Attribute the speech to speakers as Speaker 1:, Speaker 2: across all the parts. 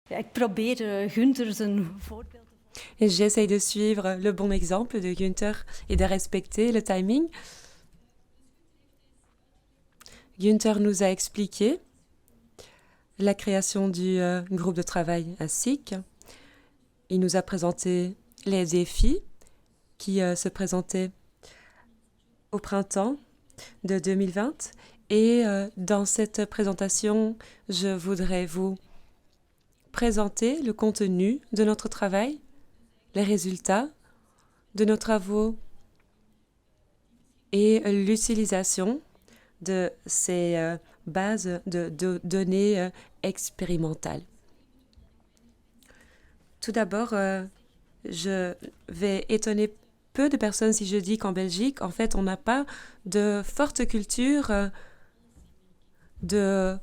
Speaker 1: Ja, ik probeer Gunther zijn voorbeeld.
Speaker 2: Et j'essaye de suivre le bon exemple de Günther et de respecter le timing. Günther nous a expliqué la création du groupe de travail à SIC. Il nous a présenté les défis qui se présentaient au printemps de 2020. Et dans cette présentation, je voudrais vous présenter le contenu de notre travail, les résultats de nos travaux et l'utilisation de ces bases de données expérimentales. Tout d'abord, je vais étonner peu de personnes si je dis qu'en Belgique, en fait, on n'a pas de forte culture de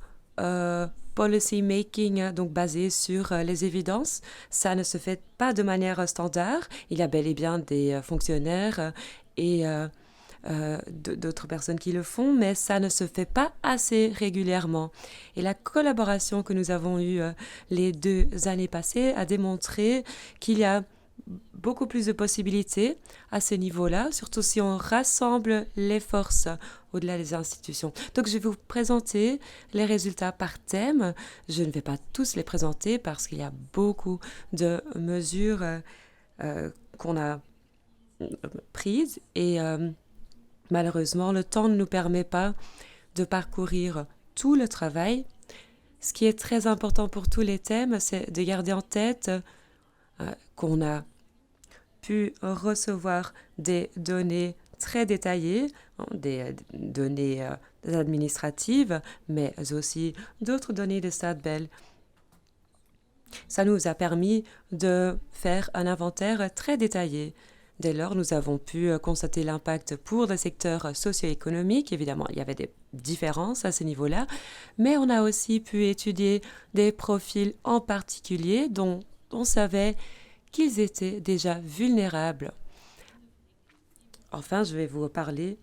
Speaker 2: policy making, donc basée sur les évidences. Ça ne se fait pas de manière standard. Il y a bel et bien des fonctionnaires et d'autres personnes qui le font, mais ça ne se fait pas assez régulièrement. Et la collaboration que nous avons eue les 2 années passées a démontré qu'il y a beaucoup plus de possibilités à ce niveau-là, surtout si on rassemble les forces au-delà des institutions. Donc je vais vous présenter les résultats par thème. Je ne vais pas tous les présenter parce qu'il y a beaucoup de mesures qu'on a prises et malheureusement, le temps ne nous permet pas de parcourir tout le travail. Ce qui est très important pour tous les thèmes, c'est de garder en tête qu'on a pu recevoir des données très détaillées, des données administratives, mais aussi d'autres données de StatBel. Ça nous a permis de faire un inventaire très détaillé. Dès lors, nous avons pu constater l'impact pour le secteur socio-économique. Évidemment, il y avait des différences à ce niveau-là, mais on a aussi pu étudier des profils en particulier dont on savait qu'ils étaient déjà vulnérables. Enfin, je vais vous parler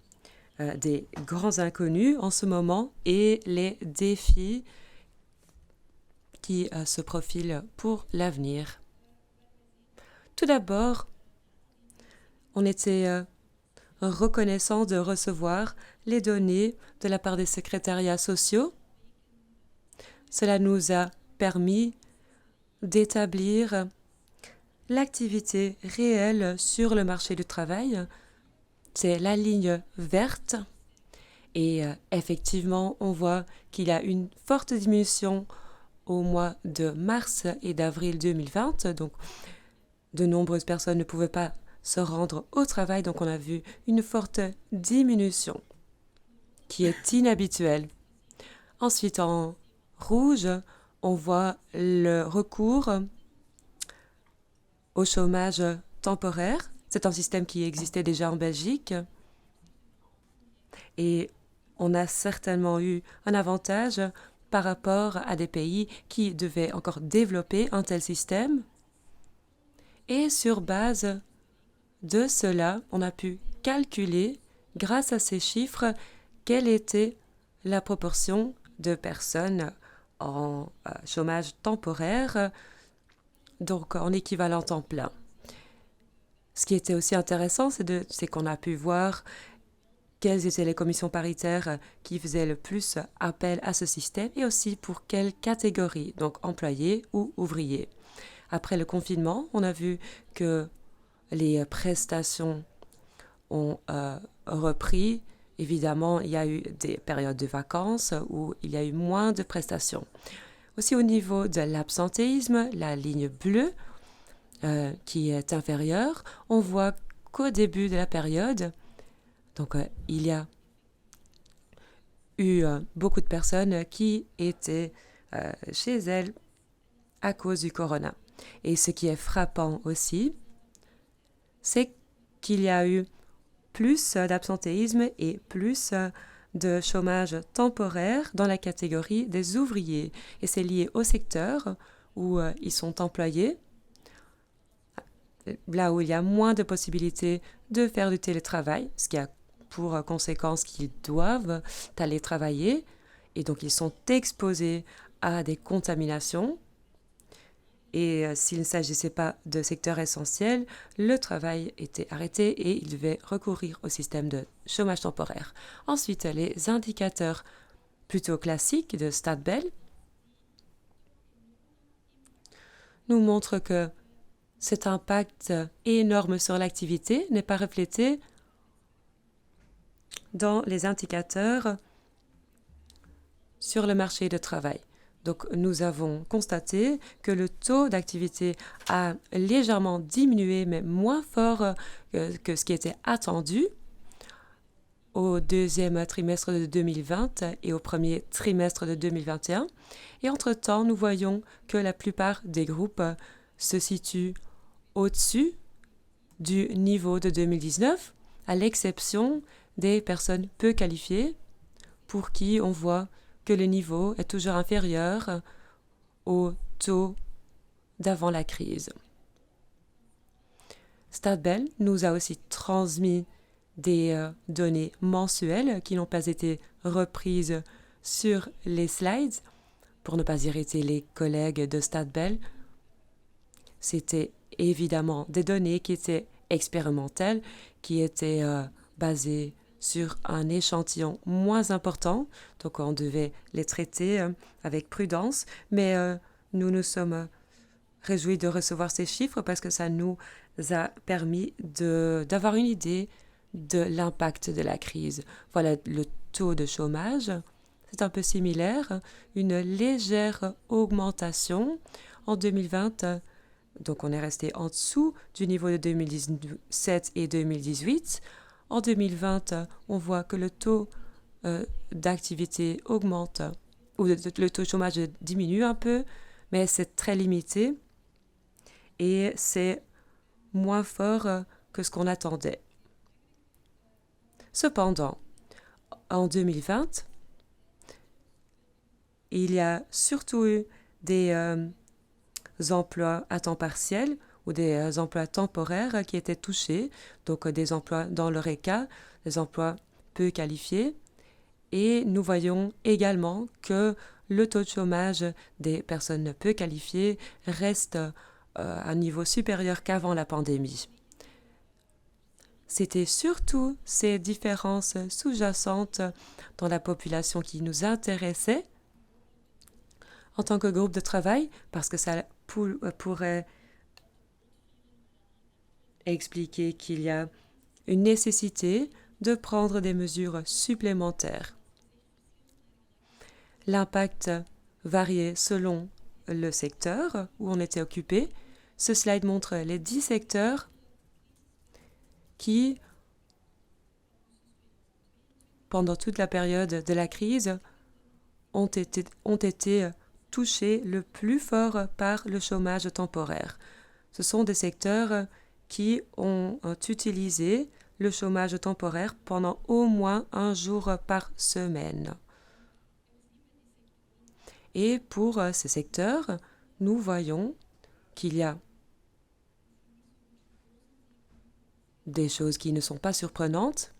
Speaker 2: des grands inconnus en ce moment et les défis qui se profilent pour l'avenir. Tout d'abord, on était reconnaissant de recevoir les données de la part des secrétariats sociaux. Cela nous a permis d'établir l'activité réelle sur le marché du travail. C'est la ligne verte et effectivement, on voit qu'il y a une forte diminution au mois de mars et d'avril 2020. Donc, de nombreuses personnes ne pouvaient pas se rendre au travail, donc on a vu une forte diminution qui est inhabituelle. Ensuite, en rouge, on voit le recours au chômage temporaire. C'est un système qui existait déjà en Belgique et on a certainement eu un avantage par rapport à des pays qui devaient encore développer un tel système. Et sur base de cela, on a pu calculer, grâce à ces chiffres, quelle était la proportion de personnes en chômage temporaire, donc en équivalent temps plein. Ce qui était aussi intéressant, c'est qu'on a pu voir quelles étaient les commissions paritaires qui faisaient le plus appel à ce système et aussi pour quelle catégorie, donc employés ou ouvriers. Après le confinement, on a vu que les prestations ont repris. Évidemment, il y a eu des périodes de vacances où il y a eu moins de prestations. Aussi au niveau de l'absentéisme, la ligne bleue qui est inférieure, on voit qu'au début de la période, donc il y a eu beaucoup de personnes qui étaient chez elles à cause du corona. Et ce qui est frappant aussi, c'est qu'il y a eu plus d'absentéisme et plus de chômage temporaire dans la catégorie des ouvriers. Et c'est lié au secteur où ils sont employés, là où il y a moins de possibilités de faire du télétravail, ce qui a pour conséquence qu'ils doivent aller travailler et donc ils sont exposés à des contaminations. Et s'il ne s'agissait pas de secteur essentiel, le travail était arrêté et il devait recourir au système de chômage temporaire. Ensuite, les indicateurs plutôt classiques de Stadbel nous montrent que cet impact énorme sur l'activité n'est pas reflété dans les indicateurs sur le marché du travail. Donc, nous avons constaté que le taux d'activité a légèrement diminué, mais moins fort que ce qui était attendu au deuxième trimestre de 2020 et au premier trimestre de 2021. Et entre-temps, nous voyons que la plupart des groupes se situent au-dessus du niveau de 2019, à l'exception des personnes peu qualifiées, pour qui on voit que le niveau est toujours inférieur au taux d'avant la crise. Stadbel nous a aussi transmis des données mensuelles qui n'ont pas été reprises sur les slides pour ne pas irriter les collègues de Stadbel. C'était évidemment des données qui étaient expérimentales, qui étaient basées sur un échantillon moins important, donc on devait les traiter avec prudence, mais nous nous sommes réjouis de recevoir ces chiffres parce que ça nous a permis d'avoir une idée de l'impact de la crise. Voilà le taux de chômage, c'est un peu similaire, une légère augmentation en 2020, donc on est resté en dessous du niveau de 2017 et 2018. En 2020, on voit que le taux d'activité augmente, ou le taux de chômage diminue un peu, mais c'est très limité et c'est moins fort que ce qu'on attendait. Cependant, en 2020, il y a surtout eu des emplois à temps partiel ou des emplois temporaires qui étaient touchés, donc des emplois dans l'ORECA, des emplois peu qualifiés. Et nous voyons également que le taux de chômage des personnes peu qualifiées reste à un niveau supérieur qu'avant la pandémie. C'était surtout ces différences sous-jacentes dans la population qui nous intéressaient en tant que groupe de travail, parce que ça pourrait expliquer qu'il y a une nécessité de prendre des mesures supplémentaires. L'impact variait selon le secteur où on était occupé. Ce slide montre les 10 secteurs qui, pendant toute la période de la crise, ont été touchés le plus fort par le chômage temporaire. Ce sont des secteurs qui ont utilisé le chômage temporaire pendant au moins un jour par semaine. Et pour ces secteurs, nous voyons qu'il y a des choses qui ne sont pas surprenantes.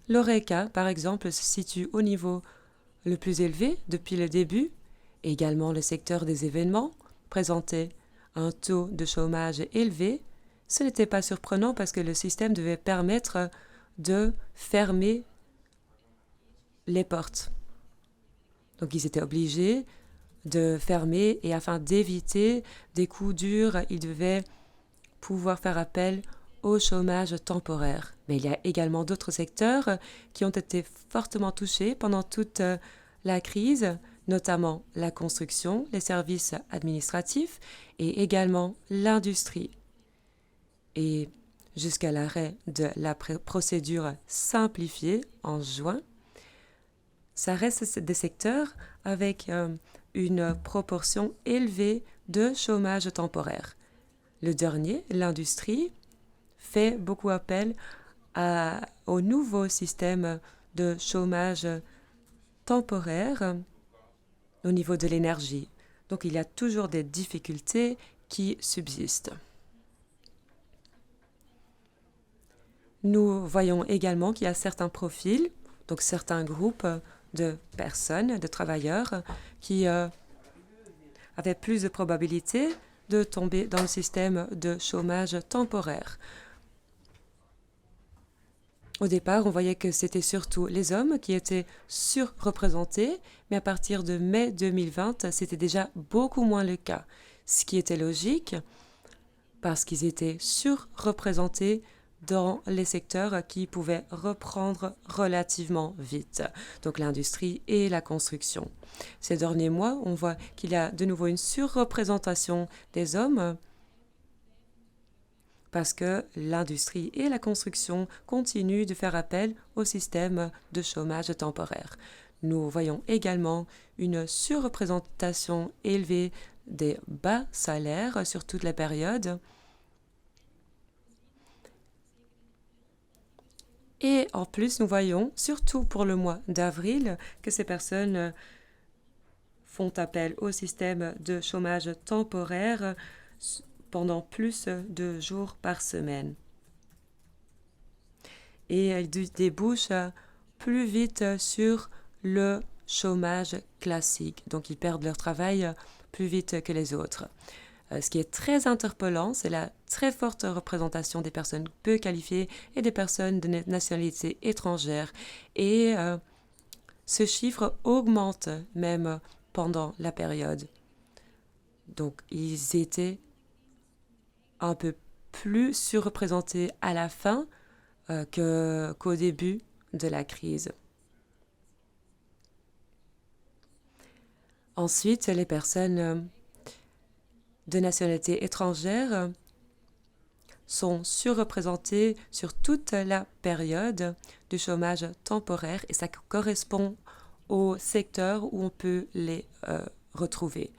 Speaker 2: L'ORECA, par exemple, se situe au niveau le plus élevé depuis le début. Également, le secteur des événements présentait un taux de chômage élevé. Ce n'était pas surprenant parce que le système devait permettre de fermer les portes. Donc, ils étaient obligés de fermer et afin d'éviter des coups durs, ils devaient pouvoir faire appel au chômage temporaire. Mais il y a également d'autres secteurs qui ont été fortement touchés pendant toute la crise, notamment la construction, les services administratifs et également l'industrie. Et jusqu'à l'arrêt de la procédure simplifiée en juin, ça reste des secteurs avec une proportion élevée de chômage temporaire. Le dernier, l'industrie, fait beaucoup appel au nouveau système de chômage temporaire au niveau de l'énergie. Donc, il y a toujours des difficultés qui subsistent. Nous voyons également qu'il y a certains profils, donc certains groupes de personnes, de travailleurs, qui avaient plus de probabilité de tomber dans le système de chômage temporaire. Au départ, on voyait que c'était surtout les hommes qui étaient surreprésentés, mais à partir de mai 2020, c'était déjà beaucoup moins le cas, ce qui était logique parce qu'ils étaient surreprésentés dans les secteurs qui pouvaient reprendre relativement vite, donc l'industrie et la construction. Ces derniers mois, on voit qu'il y a de nouveau une surreprésentation des hommes parce que l'industrie et la construction continuent de faire appel au système de chômage temporaire. Nous voyons également une surreprésentation élevée des bas salaires sur toute la période. Et en plus, nous voyons, surtout pour le mois d'avril, que ces personnes font appel au système de chômage temporaire pendant plus de jours par semaine. Et elles débouchent plus vite sur le chômage classique. Donc, ils perdent leur travail plus vite que les autres. Ce qui est très interpellant, c'est la très forte représentation des personnes peu qualifiées et des personnes de nationalité étrangère. Et ce chiffre augmente même pendant la période. Donc, ils étaient un peu plus surreprésentés à la fin qu'au début de la crise. Ensuite, les personnes de nationalité étrangère sont surreprésentées sur toute la période du chômage temporaire et ça correspond au secteur où on peut les retrouver.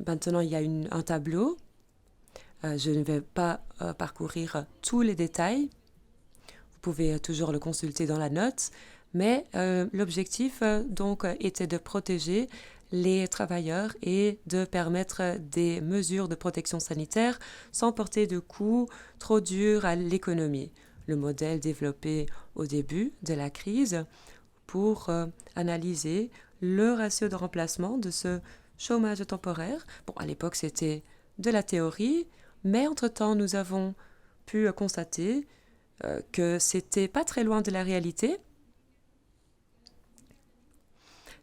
Speaker 2: Maintenant, il y a un tableau. Je ne vais pas parcourir tous les détails. Vous pouvez toujours le consulter dans la note. Mais l'objectif donc était de protéger les travailleurs et de permettre des mesures de protection sanitaire sans porter de coûts trop durs à l'économie. Le modèle développé au début de la crise pour analyser le ratio de remplacement de ce chômage temporaire. Bon, à l'époque, c'était de la théorie, mais entre-temps, nous avons pu constater que c'était pas très loin de la réalité.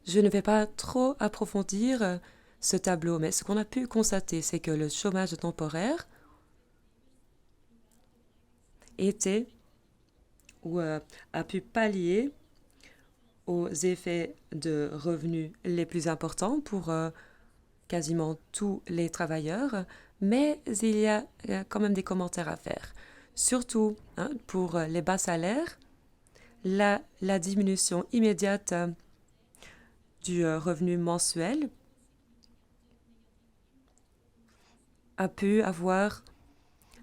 Speaker 2: Je ne vais pas trop approfondir ce tableau, mais ce qu'on a pu constater, c'est que le chômage temporaire était ou a pu pallier aux effets de revenus les plus importants pour quasiment tous les travailleurs, mais il y a quand même des commentaires à faire. Surtout pour les bas salaires, la diminution immédiate du revenu mensuel a pu avoir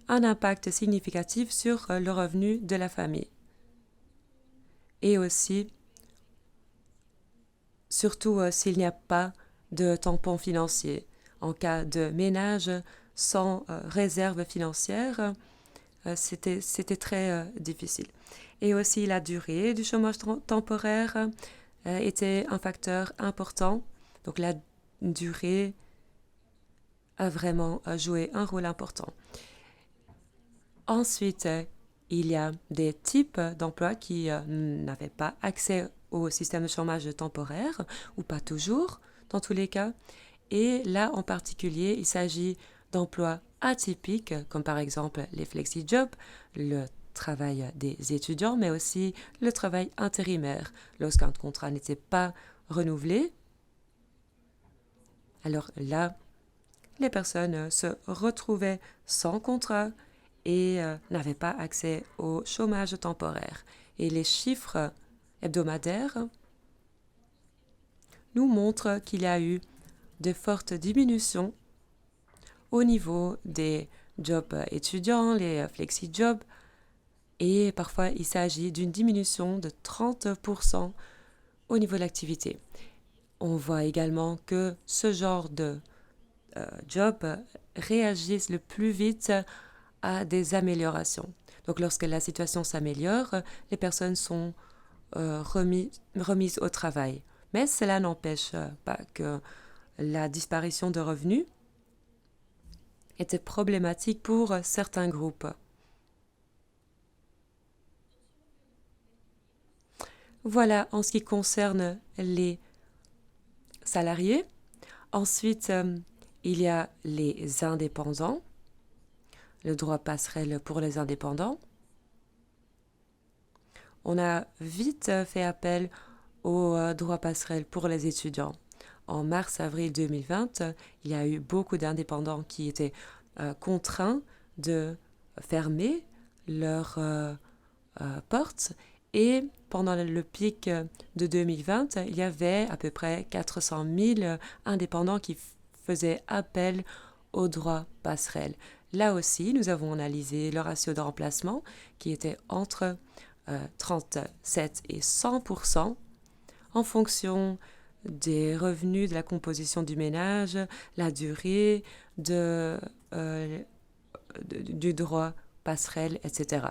Speaker 2: un impact significatif sur le revenu de la famille. Et aussi, surtout s'il n'y a pas de tampon financier. En cas de ménage sans réserve financière, c'était très difficile. Et aussi la durée du chômage temporaire était un facteur important. Donc la durée a vraiment joué un rôle important. Ensuite, il y a des types d'emplois qui n'avaient pas accès au système de chômage temporaire, ou pas toujours, dans tous les cas. Et là, en particulier, il s'agit d'emplois atypiques, comme par exemple les flexi-jobs, le travail des étudiants, mais aussi le travail intérimaire, lorsqu'un contrat n'était pas renouvelé. Alors là, les personnes se retrouvaient sans contrat et n'avaient pas accès au chômage temporaire. Et les chiffres hebdomadaires nous montrent qu'il y a eu de fortes diminutions au niveau des jobs étudiants, les flexi-jobs, et parfois il s'agit d'une diminution de 30% au niveau de l'activité. On voit également que ce genre de jobs réagissent le plus vite à des améliorations. Donc lorsque la situation s'améliore, les personnes sont remises au travail. Mais cela n'empêche pas que la disparition de revenus était problématique pour certains groupes. Voilà en ce qui concerne les salariés. Ensuite, il y a les indépendants, le droit passerelle pour les indépendants. On a vite fait appel au droit passerelle pour les étudiants. En mars-avril 2020, il y a eu beaucoup d'indépendants qui étaient contraints de fermer leurs portes. Et pendant le pic de 2020, il y avait à peu près 400 000 indépendants qui faisaient appel au droit passerelle. Là aussi, nous avons analysé le ratio de remplacement qui était entre 37 et 100% en fonction des revenus, de la composition du ménage, la durée du droit passerelle, etc.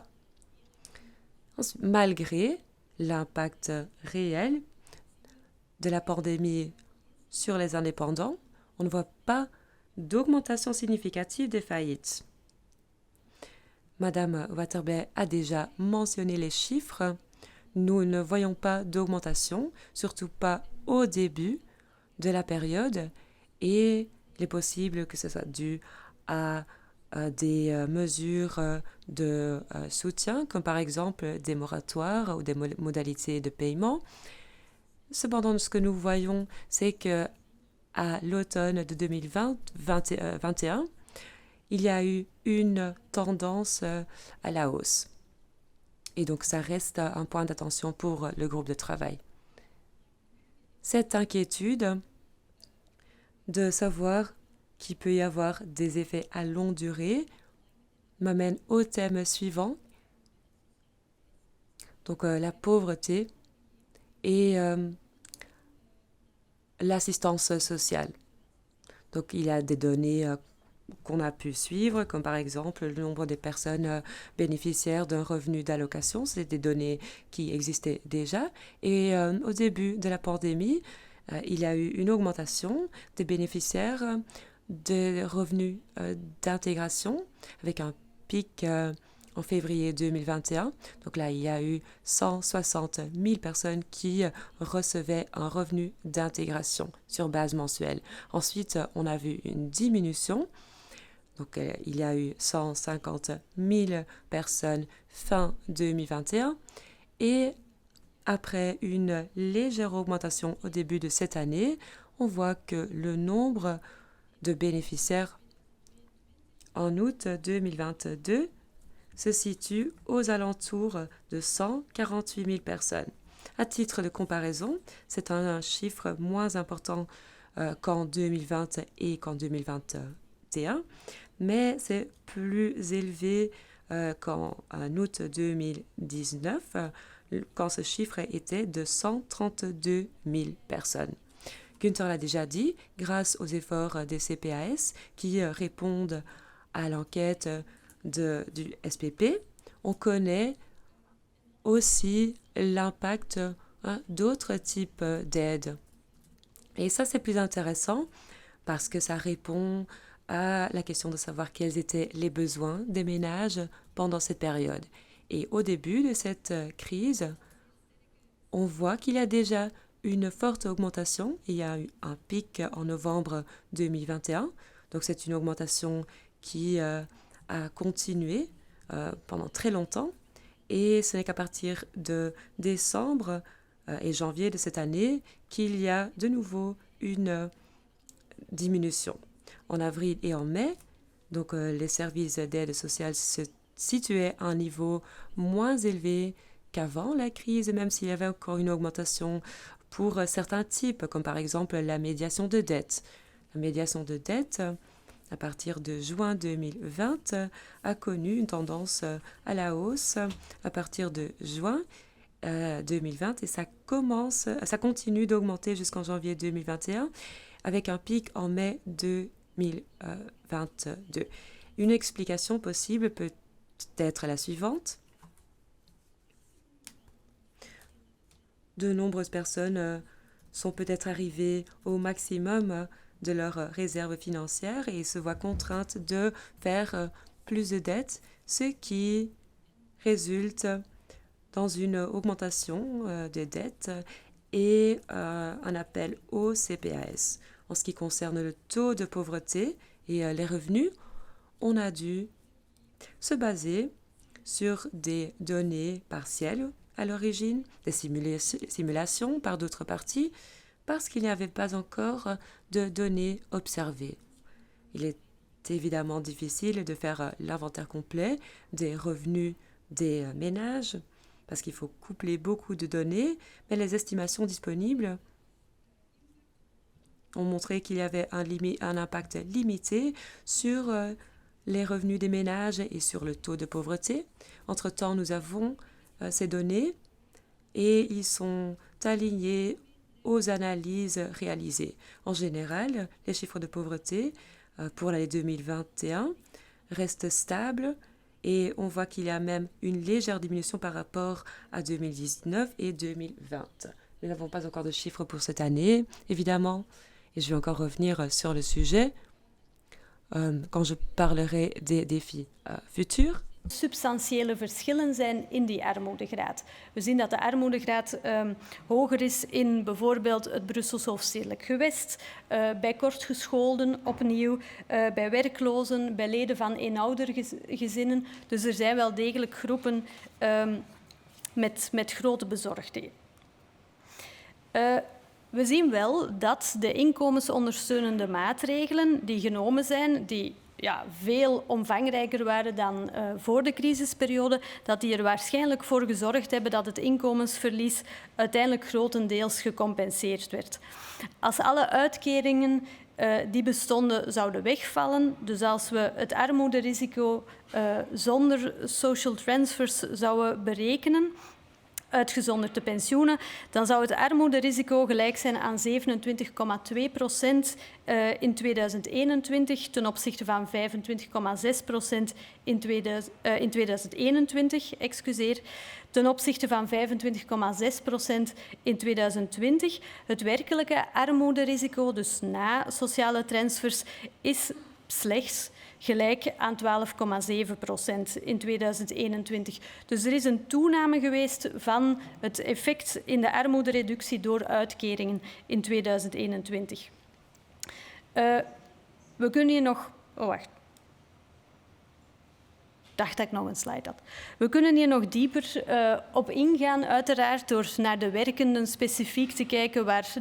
Speaker 2: Malgré l'impact réel de la pandémie sur les indépendants, on ne voit pas d'augmentation significative des faillites. Madame Waterblay a déjà mentionné les chiffres. Nous ne voyons pas d'augmentation, surtout pas au début de la période, et il est possible que ce soit dû à des mesures de soutien, comme par exemple des moratoires ou des modalités de paiement. Cependant, ce que nous voyons, c'est que à l'automne de 2021, il y a eu une tendance à la hausse. Et donc, ça reste un point d'attention pour le groupe de travail. Cette inquiétude de savoir qu'il peut y avoir des effets à longue durée m'amène au thème suivant. Donc, la pauvreté et l'assistance sociale. Donc, il y a des données qu'on a pu suivre, comme par exemple le nombre des personnes bénéficiaires d'un revenu d'allocation. C'est des données qui existaient déjà. Et au début de la pandémie, il y a eu une augmentation des bénéficiaires des revenus d'intégration avec un pic en février 2021. Donc là, il y a eu 160 000 personnes qui recevaient un revenu d'intégration sur base mensuelle. Ensuite, on a vu une diminution. Donc, il y a eu 150 000 personnes fin 2021 et après une légère augmentation au début de cette année, on voit que le nombre de bénéficiaires en août 2022 se situe aux alentours de 148 000 personnes. À titre de comparaison, c'est un chiffre moins important qu'en 2020 et qu'en 2021, mais c'est plus élevé qu'en août 2019, quand ce chiffre était de 132 000 personnes. Günther l'a déjà dit, grâce aux efforts des CPAS qui répondent à l'enquête du SPP, on connaît aussi l'impact d'autres types d'aides. Et ça, c'est plus intéressant parce que ça répond à la question de savoir quels étaient les besoins des ménages pendant cette période. Et au début de cette crise, on voit qu'il y a déjà une forte augmentation. Il y a eu un pic en novembre 2021. Donc c'est une augmentation qui a continué pendant très longtemps. Et ce n'est qu'à partir de décembre et janvier de cette année qu'il y a de nouveau une diminution. En avril et en mai, donc les services d'aide sociale se situaient à un niveau moins élevé qu'avant la crise, même s'il y avait encore une augmentation pour certains types, comme par exemple la médiation de dette. La médiation de dette, à partir de juin 2020, a connu une tendance à la hausse à partir de juin 2020 et ça continue d'augmenter jusqu'en janvier 2021 avec un pic en mai 2022. Une explication possible peut être la suivante. De nombreuses personnes sont peut-être arrivées au maximum de leurs réserves financières et se voient contraintes de faire plus de dettes, ce qui résulte dans une augmentation des dettes et un appel au CPAS. En ce qui concerne le taux de pauvreté et les revenus, on a dû se baser sur des données partielles à l'origine, des simulations par d'autres parties, parce qu'il n'y avait pas encore de données observées. Il est évidemment difficile de faire l'inventaire complet des revenus des ménages, parce qu'il faut coupler beaucoup de données, mais les estimations disponibles ont montré qu'il y avait un impact limité sur les revenus des ménages et sur le taux de pauvreté. Entre-temps, nous avons ces données et ils sont alignés aux analyses réalisées. En général, les chiffres de pauvreté pour l'année 2021 restent stables et on voit qu'il y a même une légère diminution par rapport à 2019 et 2020. Nous n'avons pas encore de chiffres pour cette année, évidemment, et je vais encore revenir sur le sujet quand je parlerai des défis futurs.
Speaker 1: Substantiële verschillen zijn in die armoedegraad. We zien dat de armoedegraad hoger is in bijvoorbeeld het Brussels hoofdstedelijk gewest, bij kortgescholden opnieuw, bij werklozen, bij leden van eenoudergezinnen. Dus er zijn wel degelijk groepen met grote bezorgdheden. We zien wel dat de inkomensondersteunende maatregelen die genomen zijn, die veel omvangrijker waren dan voor de crisisperiode, dat die er waarschijnlijk voor gezorgd hebben dat het inkomensverlies uiteindelijk grotendeels gecompenseerd werd. Als alle uitkeringen die bestonden zouden wegvallen, dus als we het armoederisico zonder social transfers zouden berekenen, uitgezonderd de pensioenen, dan zou het armoederisico gelijk zijn aan 27,2% in 2021 ten opzichte van 25,6% in 2021, ten opzichte van 25,6% in 2020. Het werkelijke armoederisico, dus na sociale transfers, is slechts gelijk aan 12,7% in 2021. Dus er is een toename geweest van het effect in de armoedereductie door uitkeringen in 2021. We kunnen hier nog... Oh, wacht. Ik dacht dat ik nog een slide had. We kunnen hier nog dieper op ingaan, uiteraard, door naar de werkenden specifiek te kijken waar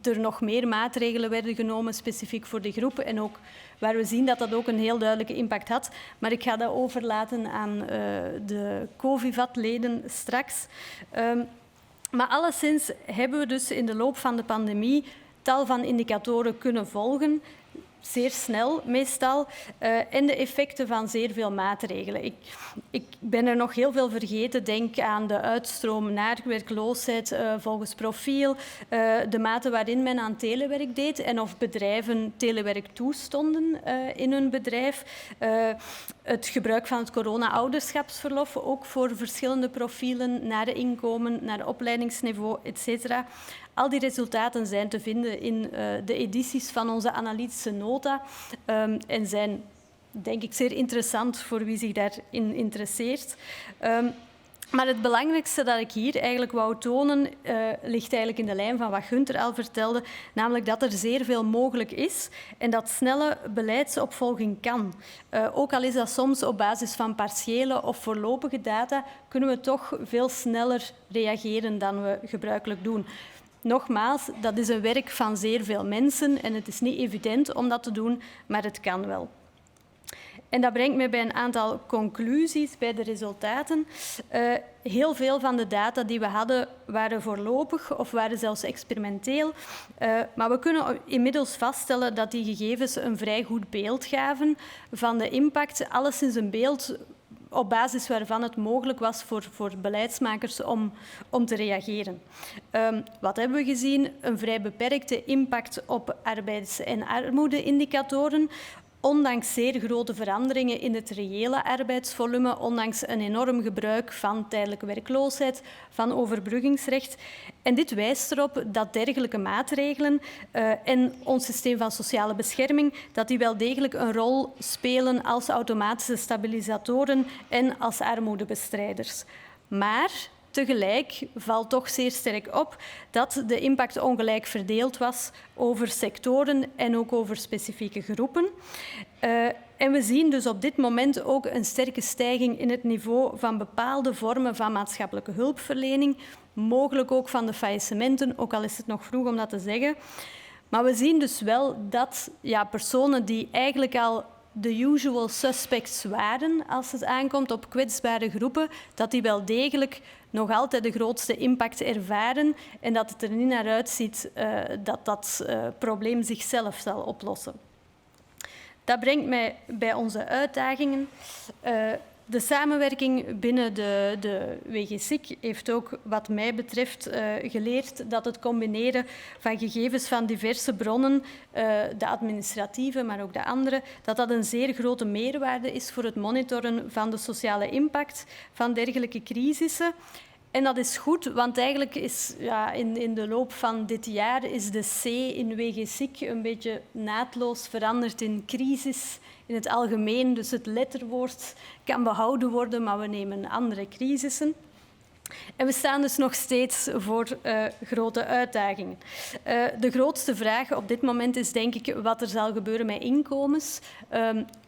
Speaker 1: er nog meer maatregelen werden genomen, specifiek voor die groepen, en ook waar we zien dat dat ook een heel duidelijke impact had. Maar ik ga dat overlaten aan de COVIVAT-leden straks. Maar alleszins hebben we dus in de loop van de pandemie tal van indicatoren kunnen volgen, zeer snel meestal, en de effecten van zeer veel maatregelen. Ik ben er nog heel veel vergeten. Denk aan de uitstroom naar werkloosheid volgens profiel, de mate waarin men aan telewerk deed en of bedrijven telewerk toestonden in hun bedrijf. Het gebruik van het corona-ouderschapsverlof, ook voor verschillende profielen, naar de inkomen, naar de opleidingsniveau, etc. Al die resultaten zijn te vinden in de edities van onze analytische nota en zijn, denk ik, zeer interessant voor wie zich daarin interesseert. Maar het belangrijkste dat ik hier eigenlijk wou tonen, ligt eigenlijk in de lijn van wat Gunther al vertelde, namelijk dat er zeer veel mogelijk is en dat snelle beleidsopvolging kan. Ook al is dat soms op basis van partiële of voorlopige data, kunnen we toch veel sneller reageren dan we gebruikelijk doen. Nogmaals, dat is een werk van zeer veel mensen en het is niet evident om dat te doen, maar het kan wel. En dat brengt mij bij een aantal conclusies, bij de resultaten. Heel veel van de data die we hadden waren voorlopig of waren zelfs experimenteel. Maar we kunnen inmiddels vaststellen dat die gegevens een vrij goed beeld gaven van de impact, alleszins een beeld op basis waarvan het mogelijk was voor beleidsmakers om te reageren. Wat hebben we gezien? Een vrij beperkte impact op arbeids- en armoedeindicatoren. ondanks zeer grote veranderingen in het reële arbeidsvolume, ondanks een enorm gebruik van tijdelijke werkloosheid, van overbruggingsrecht. En dit wijst erop dat dergelijke maatregelen en ons systeem van sociale bescherming, dat die wel degelijk een rol spelen als automatische stabilisatoren en als armoedebestrijders. Maar tegelijk valt toch zeer sterk op dat de impact ongelijk verdeeld was over sectoren en ook over specifieke groepen. En we zien dus op dit moment ook een sterke stijging in het niveau van bepaalde vormen van maatschappelijke hulpverlening, mogelijk ook van de faillissementen, ook al is het nog vroeg om dat te zeggen. Maar we zien dus wel dat personen die eigenlijk al de usual suspects waren als het aankomt op kwetsbare groepen, dat die wel degelijk nog altijd de grootste impact ervaren en dat het er niet naar uitziet dat dat probleem zichzelf zal oplossen. Dat brengt mij bij onze uitdagingen. De samenwerking binnen de WGSIC heeft ook wat mij betreft geleerd dat het combineren van gegevens van diverse bronnen, de administratieve, maar ook de andere, dat dat een zeer grote meerwaarde is voor het monitoren van de sociale impact van dergelijke crisissen. En dat is goed, want eigenlijk is in de loop van dit jaar is de C in WGSIC een beetje naadloos veranderd in crisis in het algemeen. Dus het letterwoord kan behouden worden, maar we nemen andere crisissen. En we staan dus nog steeds voor grote uitdagingen. De grootste vraag op dit moment is denk ik wat er zal gebeuren met inkomens.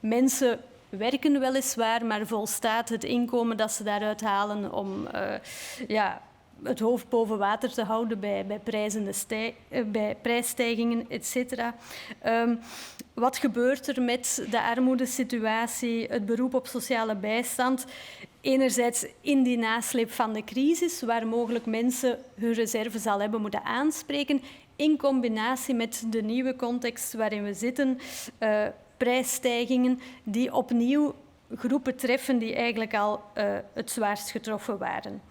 Speaker 1: Mensen werken weliswaar, maar volstaat het inkomen dat ze daaruit halen om het hoofd boven water te houden bij prijsstijgingen, etc. Wat gebeurt er met de armoedesituatie, het beroep op sociale bijstand? Enerzijds in die nasleep van de crisis, waar mogelijk mensen hun reserves al hebben moeten aanspreken, in combinatie met de nieuwe context waarin we zitten, prijsstijgingen die opnieuw groepen treffen die eigenlijk al het zwaarst getroffen waren.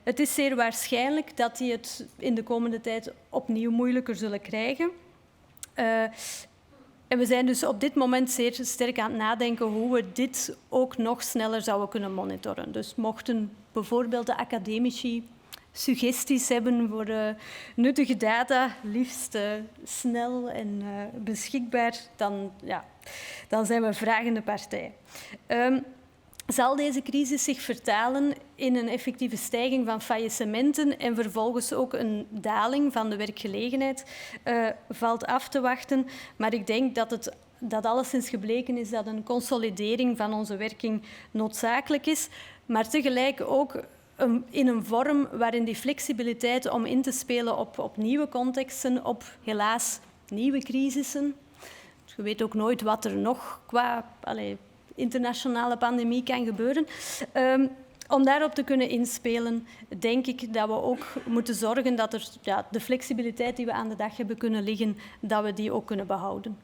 Speaker 1: Het is zeer waarschijnlijk dat die het in de komende tijd opnieuw moeilijker zullen krijgen. En we zijn dus op dit moment zeer sterk aan het nadenken hoe we dit ook nog sneller zouden kunnen monitoren. Dus mochten bijvoorbeeld de academici suggesties hebben voor nuttige data, liefst snel en beschikbaar, dan zijn we een vragende partij. Zal deze crisis zich vertalen in een effectieve stijging van faillissementen en vervolgens ook een daling van de werkgelegenheid? Valt af te wachten, maar ik denk dat alleszins gebleken is dat een consolidering van onze werking noodzakelijk is, maar tegelijk ook in een vorm waarin die flexibiliteit om in te spelen op nieuwe contexten, op helaas nieuwe crisissen. Je weet ook nooit wat er nog qua internationale pandemie kan gebeuren. Om daarop te kunnen inspelen, denk ik dat we ook moeten zorgen dat de flexibiliteit die we aan de dag hebben kunnen liggen, dat we die ook kunnen behouden.